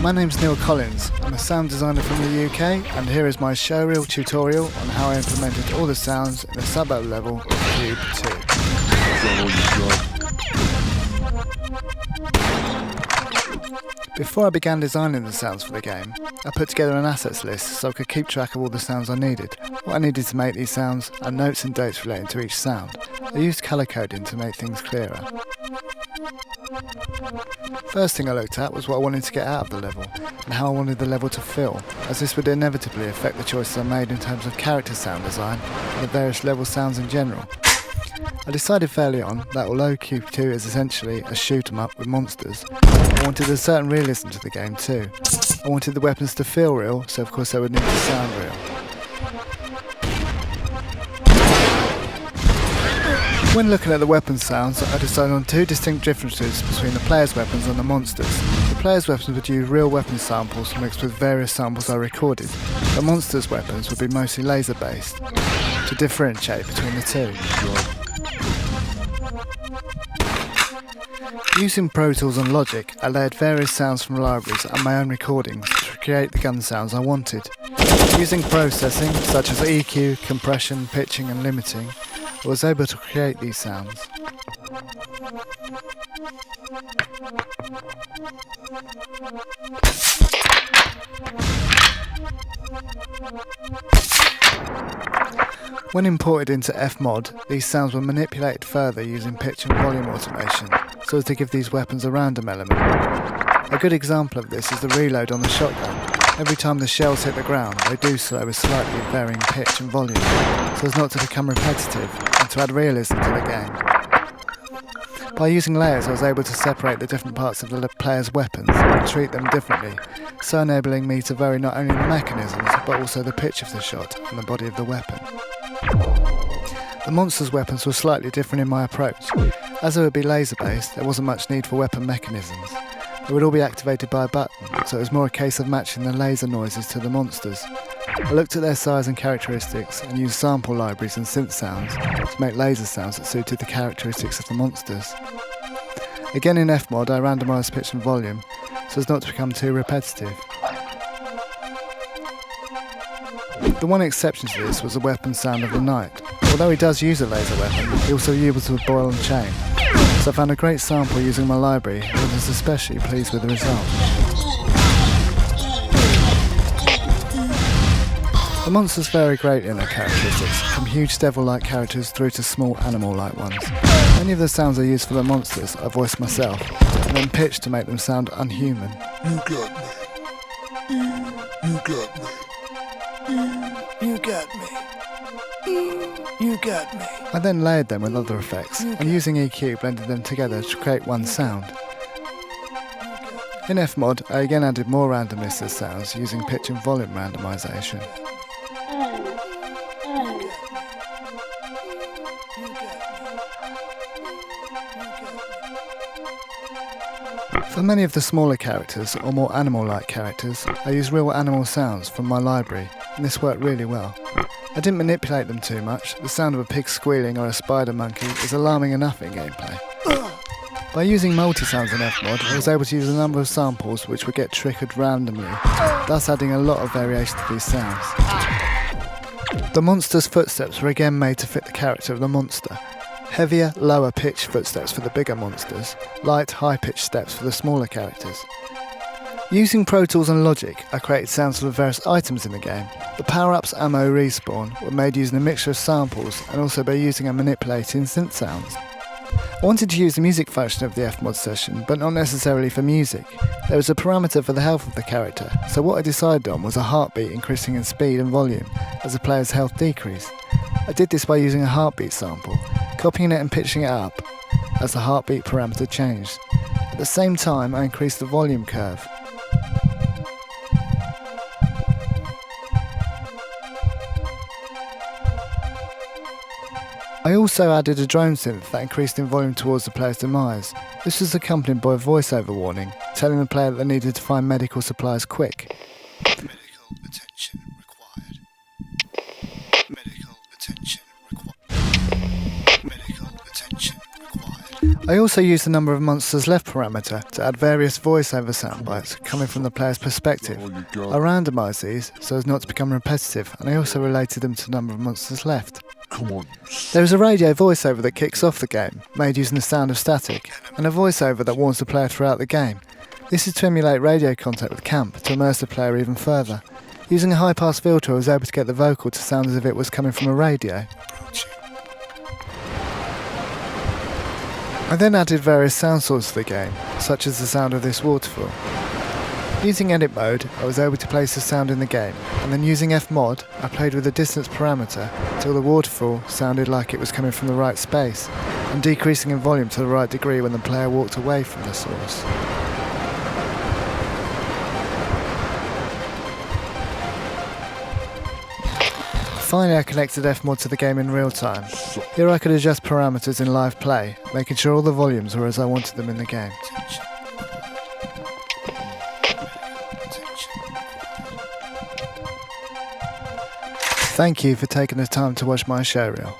My name's Neil Collins. I'm a sound designer from the UK, and here is my showreel tutorial on how I implemented all the sounds in the sub-app level of Cube 2. Before I began designing the sounds for the game, I put together an assets list so I could keep track of all the sounds I needed, what I needed to make these sounds, and notes and dates relating to each sound. I used colour coding to make things clearer. First thing I looked at was what I wanted to get out of the level, and how I wanted the level to feel, as this would inevitably affect the choices I made in terms of character sound design and the various level sounds in general. I decided fairly on that although Cube 2 is essentially a shoot 'em up with monsters, I wanted a certain realism to the game too. I wanted the weapons to feel real, so of course they would need to sound real. When looking at the weapon sounds, I decided on two distinct differences between the player's weapons and the monsters. The player's weapons would use real weapon samples mixed with various samples I recorded. The monsters' weapons would be mostly laser based, to differentiate between the two. Using Pro Tools and Logic, I layered various sounds from libraries and my own recordings to create the gun sounds I wanted. Using processing such as EQ, compression, pitching and limiting, I was able to create these sounds. When imported into FMOD, these sounds were manipulated further using pitch and volume automation, so as to give these weapons a random element. A good example of this is the reload on the shotgun. Every time the shells hit the ground, they do so with slightly varying pitch and volume, so as not to become repetitive and to add realism to the game. By using layers, I was able to separate the different parts of the player's weapons and treat them differently, so enabling me to vary not only the mechanisms, but also the pitch of the shot and the body of the weapon. The monsters' weapons were slightly different in my approach. As they would be laser-based, there wasn't much need for weapon mechanisms. They would all be activated by a button, so it was more a case of matching the laser noises to the monsters. I looked at their size and characteristics and used sample libraries and synth sounds to make laser sounds that suited the characteristics of the monsters. Again in FMOD I randomised pitch and volume so as not to become too repetitive. The one exception to this was the weapon sound of the knight. Although he does use a laser weapon, he also uses a boil and chain. So I found a great sample using my library and was especially pleased with the result. The monsters vary greatly in their characteristics, from huge devil-like characters through to small animal-like ones. Many of the sounds I used for the monsters I voiced myself, and then pitched to make them sound unhuman. You got me. You got me. You got me. You got me. I then layered them with other effects, and using EQ blended them together to create one sound. In FMOD, I again added more randomness to sounds using pitch and volume randomisation. For many of the smaller characters, or more animal-like characters, I used real animal sounds from my library, and this worked really well. I didn't manipulate them too much. The sound of a pig squealing or a spider monkey is alarming enough in gameplay. By using multi-sounds in FMOD, I was able to use a number of samples which would get triggered randomly, thus adding a lot of variation to these sounds. The monster's footsteps were again made to fit the character of the monster. Heavier, lower pitched footsteps for the bigger monsters, light, high pitched steps for the smaller characters. Using Pro Tools and Logic, I created sounds for the various items in the game. The power-ups, ammo, respawn were made using a mixture of samples and also by using and manipulating synth sounds. I wanted to use the music function of the FMOD session, but not necessarily for music. There was a parameter for the health of the character, so what I decided on was a heartbeat increasing in speed and volume as the player's health decreased. I did this by using a heartbeat sample, copying it and pitching it up as the heartbeat parameter changed. At the same time, I increased the volume curve. I also added a drone synth that increased in volume towards the player's demise. This was accompanied by a voiceover warning, telling the player that they needed to find medical supplies quick. Medical attention required. Medical attention required. Medical attention required. I also used the number of monsters left parameter to add various voiceover sound bites coming from the player's perspective. I randomised these so as not to become repetitive, and I also related them to the number of monsters left. Come on. There is a radio voiceover that kicks off the game, made using the sound of static, and a voiceover that warns the player throughout the game. This is to emulate radio contact with camp to immerse the player even further. Using a high-pass filter, I was able to get the vocal to sound as if it was coming from a radio. I then added various sound sources to the game, such as the sound of this waterfall. Using edit mode, I was able to place the sound in the game, and then using FMOD, I played with the distance parameter till the waterfall sounded like it was coming from the right space, and decreasing in volume to the right degree when the player walked away from the source. Finally, I connected FMOD to the game in real time. Here I could adjust parameters in live play, making sure all the volumes were as I wanted them in the game. Thank you for taking the time to watch my showreel.